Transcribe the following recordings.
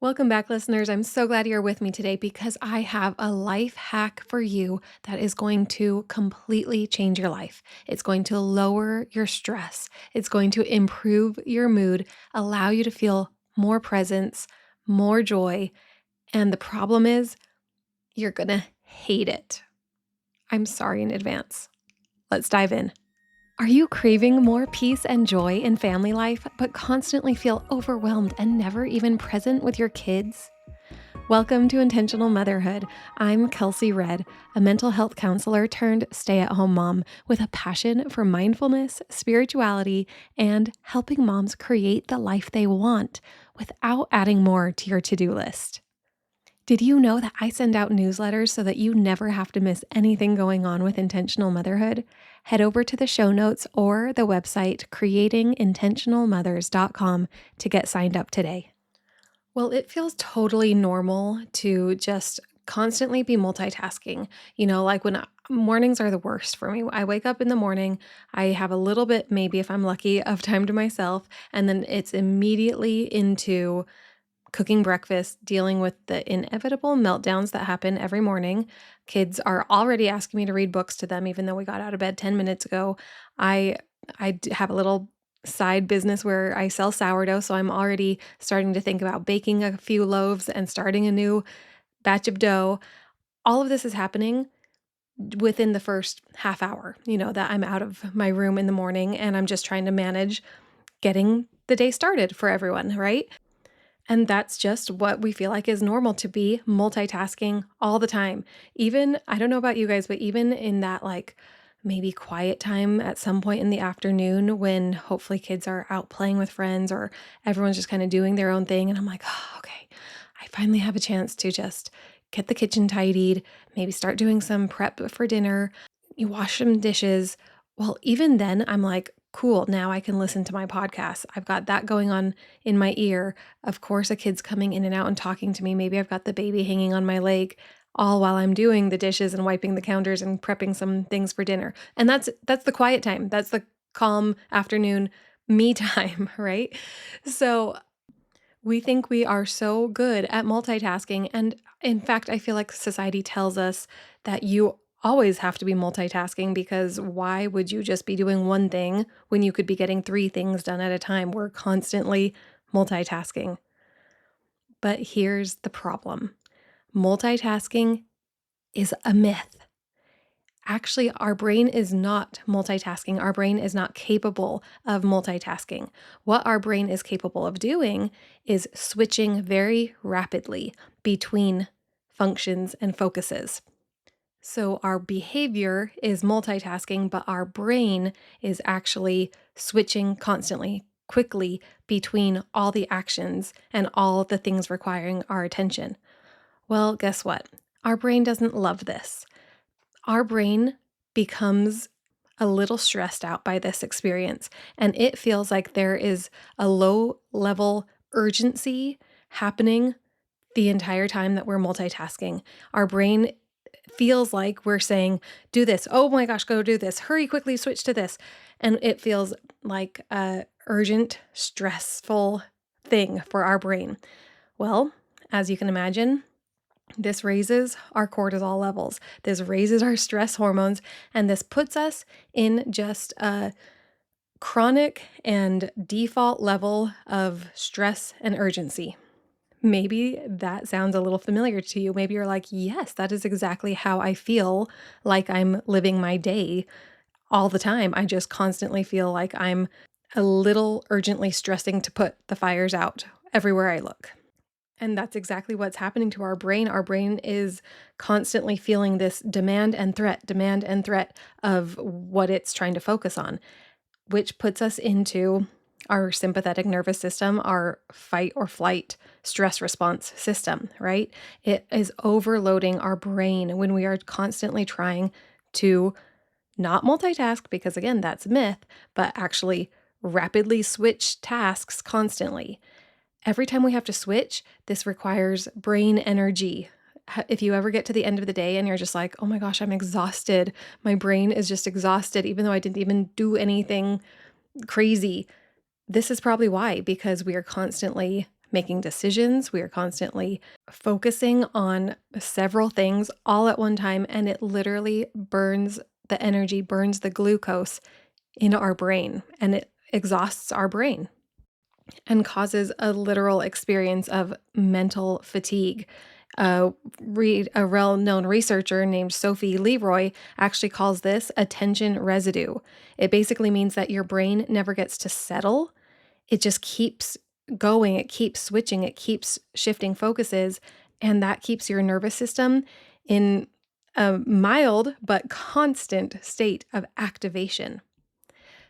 Welcome back, listeners. I'm so glad you're with me today because I have a life hack for you that is going to completely change your life. It's going to lower your stress, it's going to improve your mood, allow you to feel more presence, more joy. And the problem is, you're going to hate it. I'm sorry in advance. Let's dive in. Are you craving more peace and joy in family life, but constantly feel overwhelmed and never even present with your kids? Welcome to Intentional Motherhood. I'm Kelsey Red, a mental health counselor turned stay at home mom with a passion for mindfulness, spirituality, and helping moms create the life they want without adding more to your to do list. Did you know that I send out newsletters so that you never have to miss anything going on with intentional motherhood? Head over to the show notes or the website creatingintentionalmothers.com to get signed up today. Well, it feels totally normal to just constantly be multitasking. Like mornings are the worst for me. I wake up in the morning, I have a little bit, maybe if I'm lucky, of time to myself, and then it's immediately into cooking breakfast, dealing with the inevitable meltdowns that happen every morning. Kids are already asking me to read books to them, even though we got out of bed 10 minutes ago. I have a little side business where I sell sourdough, so I'm already starting to think about baking a few loaves and starting a new batch of dough. All of this is happening within the first half hour, that I'm out of my room in the morning and I'm just trying to manage getting the day started for everyone, right? And that's just what we feel like is normal, to be multitasking all the time. Even, I don't know about you guys, but even in that maybe quiet time at some point in the afternoon when hopefully kids are out playing with friends or everyone's just kind of doing their own thing. And I'm like, oh, okay, I finally have a chance to just get the kitchen tidied, maybe start doing some prep for dinner, you wash some dishes. Well, even then, I'm like, cool, now I can listen to my podcast. I've got that going on in my ear. Of course, a kid's coming in and out and talking to me. Maybe I've got the baby hanging on my leg, all while I'm doing the dishes and wiping the counters and prepping some things for dinner. And that's the quiet time. That's the calm afternoon me time, right? So we think we are so good at multitasking. And in fact, I feel like society tells us that you always have to be multitasking, because why would you just be doing one thing when you could be getting three things done at a time? We're constantly multitasking. But here's the problem: multitasking is a myth. Actually, our brain is not multitasking. Our brain is not capable of multitasking. What our brain is capable of doing is switching very rapidly between functions and focuses. So our behavior is multitasking, but our brain is actually switching constantly, quickly between all the actions and all the things requiring our attention. Well, guess what? Our brain doesn't love this. Our brain becomes a little stressed out by this experience, and it feels like there is a low level urgency happening the entire time that we're multitasking. Our brain feels like we're saying, do this. Oh my gosh, go do this. Hurry, quickly switch to this. And it feels like a urgent, stressful thing for our brain. Well, as you can imagine, this raises our cortisol levels. This raises our stress hormones, and this puts us in just a chronic and default level of stress and urgency. Maybe that sounds a little familiar to you. Maybe you're like, yes, that is exactly how I feel like I'm living my day all the time. I just constantly feel like I'm a little urgently stressing to put the fires out everywhere I look. And that's exactly what's happening to our brain. Our brain is constantly feeling this demand and threat of what it's trying to focus on, which puts us into our sympathetic nervous system, our fight or flight stress response system, right? It is overloading our brain when we are constantly trying to not multitask, because again, that's a myth, but actually rapidly switch tasks constantly. Every time we have to switch, this requires brain energy. If you ever get to the end of the day and you're just like, oh my gosh, I'm exhausted. My brain is just exhausted, even though I didn't even do anything crazy. This is probably why, because we are constantly making decisions. We are constantly focusing on several things all at one time, and it literally burns the energy, burns the glucose in our brain, and it exhausts our brain and causes a literal experience of mental fatigue. A well-known researcher named Sophie Leroy actually calls this attention residue. It basically means that your brain never gets to settle. It just keeps going, it keeps switching, it keeps shifting focuses, and that keeps your nervous system in a mild but constant state of activation.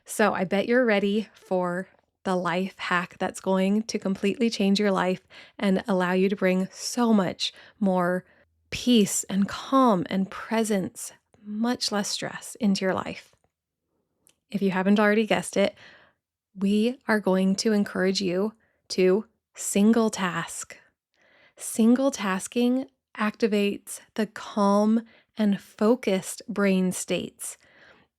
So I bet you're ready for the life hack that's going to completely change your life and allow you to bring so much more peace and calm and presence, much less stress into your life. If you haven't already guessed it, we are going to encourage you to single task. Single tasking activates the calm and focused brain states.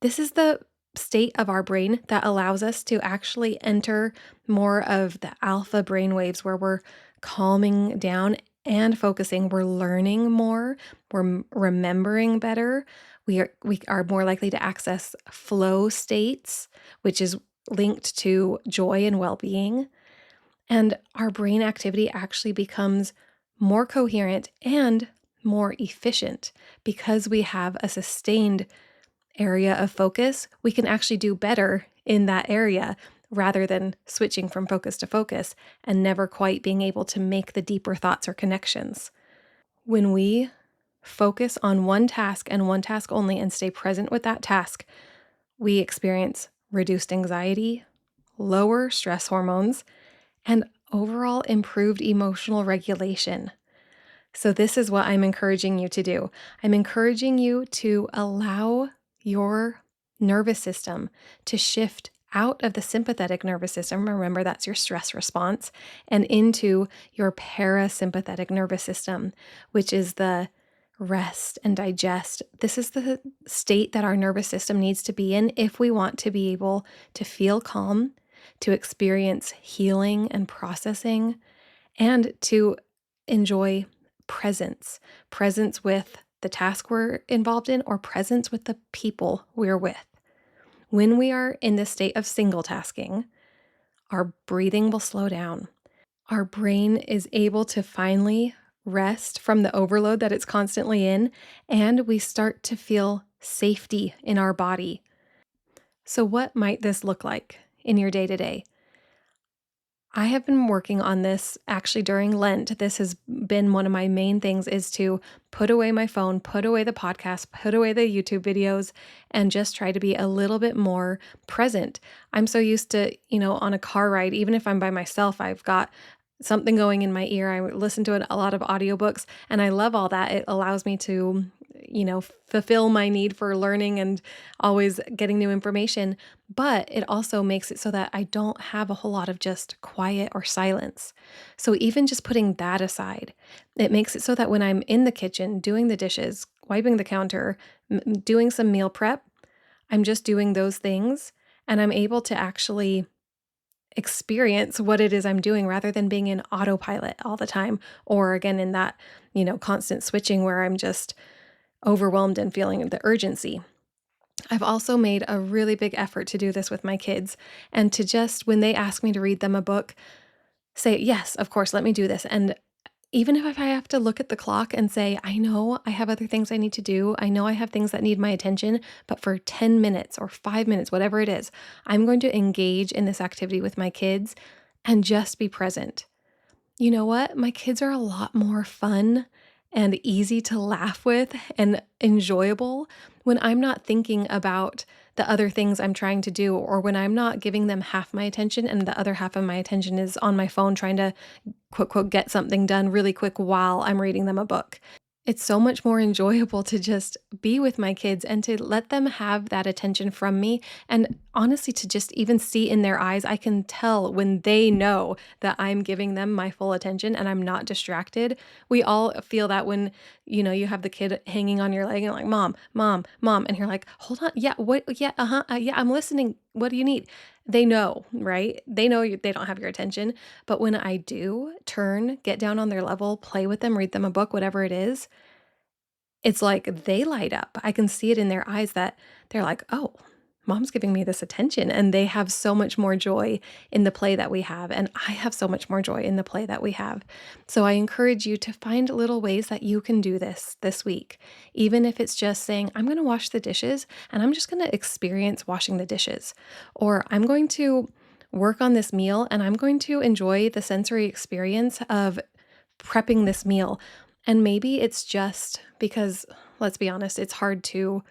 This is the state of our brain that allows us to actually enter more of the alpha brain waves where we're calming down and focusing. We're learning more, remembering better. We are more likely to access flow states, which is linked to joy and well-being. And our brain activity actually becomes more coherent and more efficient because we have a sustained area of focus. We can actually do better in that area rather than switching from focus to focus and never quite being able to make the deeper thoughts or connections. When we focus on one task and one task only and stay present with that task, we experience reduced anxiety, lower stress hormones, and overall improved emotional regulation. So, this is what I'm encouraging you to do. I'm encouraging you to allow your nervous system to shift out of the sympathetic nervous system. Remember, that's your stress response, and into your parasympathetic nervous system, which is the rest and digest. This is the state that our nervous system needs to be in if we want to be able to feel calm, to experience healing and processing, and to enjoy presence with the task we're involved in or presence with the people we're with. When we are in this state of single tasking, our breathing will slow down. Our brain is able to finally rest from the overload that it's constantly in, and we start to feel safety in our body. So, what might this look like in your day to day? I have been working on this actually during Lent. This has been one of my main things, is to put away my phone, put away the podcast, put away the YouTube videos, and just try to be a little bit more present. I'm so used to, on a car ride, even if I'm by myself, I've got something going in my ear. I listen to a lot of audiobooks, and I love all that. It allows me to, fulfill my need for learning and always getting new information. But it also makes it so that I don't have a whole lot of just quiet or silence. So even just putting that aside, it makes it so that when I'm in the kitchen doing the dishes, wiping the counter, doing some meal prep, I'm just doing those things, and I'm able to actually experience what it is I'm doing rather than being in autopilot all the time, or again in that, constant switching where I'm just overwhelmed and feeling the urgency. I've also made a really big effort to do this with my kids, and to just, when they ask me to read them a book, say, yes, of course, let me do this. And even if I have to look at the clock and say, I know I have other things I need to do, I know I have things that need my attention, but for 10 minutes or 5 minutes, whatever it is, I'm going to engage in this activity with my kids and just be present. You know what? My kids are a lot more fun and easy to laugh with and enjoyable when I'm not thinking about the other things I'm trying to do, or when I'm not giving them half my attention and the other half of my attention is on my phone trying to quote, quote, get something done really quick while I'm reading them a book. It's so much more enjoyable to just be with my kids and to let them have that attention from me. And honestly, to just even see in their eyes, I can tell when they know that I'm giving them my full attention and I'm not distracted. We all feel that when, you have the kid hanging on your leg and like, "Mom, mom, mom," and you're like, "Hold on. Yeah, what? Yeah, uh-huh. Yeah, I'm listening. What do you need?" They know, right? They know they don't have your attention. But when I do turn, get down on their level, play with them, read them a book, whatever it is, it's like they light up. I can see it in their eyes that they're like, "Oh, mom's giving me this attention." And they have so much more joy in the play that we have. And I have so much more joy in the play that we have. So I encourage you to find little ways that you can do this week. Even if it's just saying, "I'm going to wash the dishes and I'm just going to experience washing the dishes." Or I'm going to work on this meal and I'm going to enjoy the sensory experience of prepping this meal. And maybe it's just because, let's be honest, it's hard to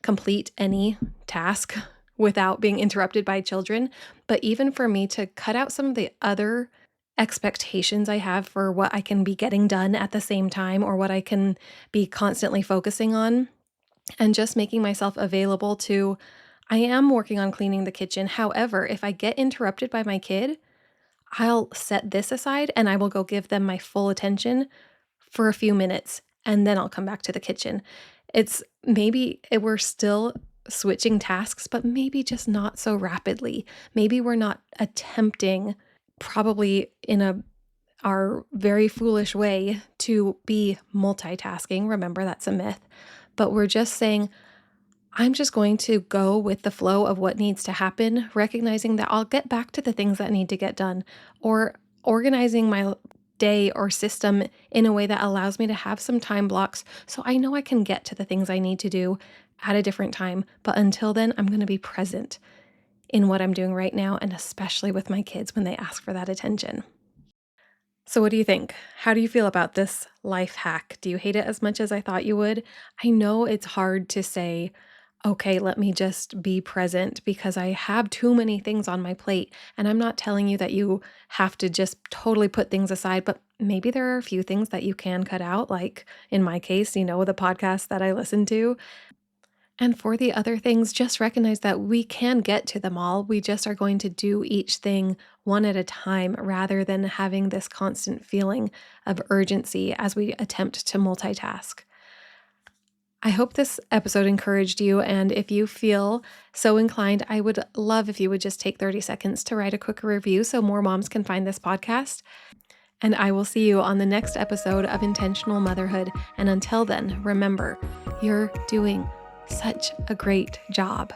complete any task without being interrupted by children. But even for me to cut out some of the other expectations I have for what I can be getting done at the same time or what I can be constantly focusing on, and just making myself available to, I am working on cleaning the kitchen. However, if I get interrupted by my kid, I'll set this aside and I will go give them my full attention for a few minutes, and then I'll come back to the kitchen. It's maybe we're still switching tasks, but maybe just not so rapidly. Maybe we're not attempting, probably in our very foolish way, to be multitasking. Remember, that's a myth. But we're just saying, I'm just going to go with the flow of what needs to happen, recognizing that I'll get back to the things that need to get done, or organizing my day or system in a way that allows me to have some time blocks so I know I can get to the things I need to do at a different time. But until then, I'm going to be present in what I'm doing right now, and especially with my kids when they ask for that attention. So, what do you think? How do you feel about this life hack? Do you hate it as much as I thought you would? I know it's hard to say, okay, let me just be present because I have too many things on my plate. And I'm not telling you that you have to just totally put things aside, but maybe there are a few things that you can cut out. Like in my case, the podcast that I listen to. And for the other things, just recognize that we can get to them all. We just are going to do each thing one at a time rather than having this constant feeling of urgency as we attempt to multitask. I hope this episode encouraged you. And if you feel so inclined, I would love if you would just take 30 seconds to write a quick review so more moms can find this podcast. And I will see you on the next episode of Intentional Motherhood. And until then, remember, you're doing such a great job.